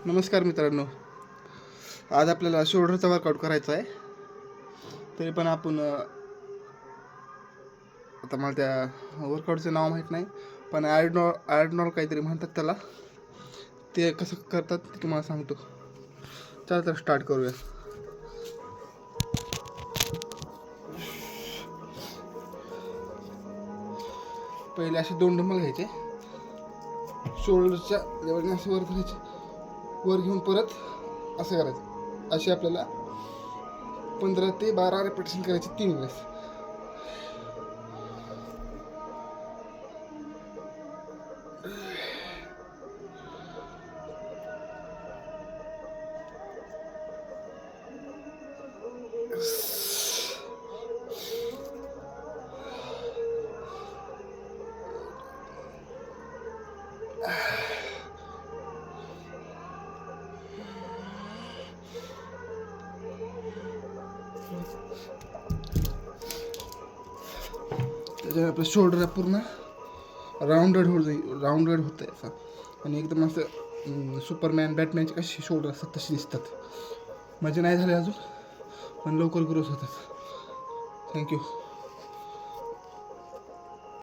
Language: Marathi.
नमस्कार मित्रांनो, आज आपल्याला शोल्डरचा वर्कआउट करायचा आहे. तरी पण आपण आता मला त्या वर्कआउटचं नाव माहीत नाही, पण ॲडनॉल काहीतरी म्हणतात त्याला. ते कसं करतात ते तुम्हाला सांगतो. चला तर स्टार्ट करूया. पहिले असे 2 डंबल घ्यायचे, शोल्डरच्या लेवलने असे वर करायचे, वर घेऊन परत असं करायचं. असे आपल्याला 15 ते 12 रिपिटेशन करायचे 3 वेळेस. त्याच्यावर आपलं शोल्डर पूर्ण राऊंडेड होत आहे असं. आणि एकदम असं सुपरमॅन बॅटमॅनचे कसे शोल्डर असतात तसे दिसतात. म्हणजे नाही झाले अजून, पण लवकर ग्रोथ होतात. थँक्यू.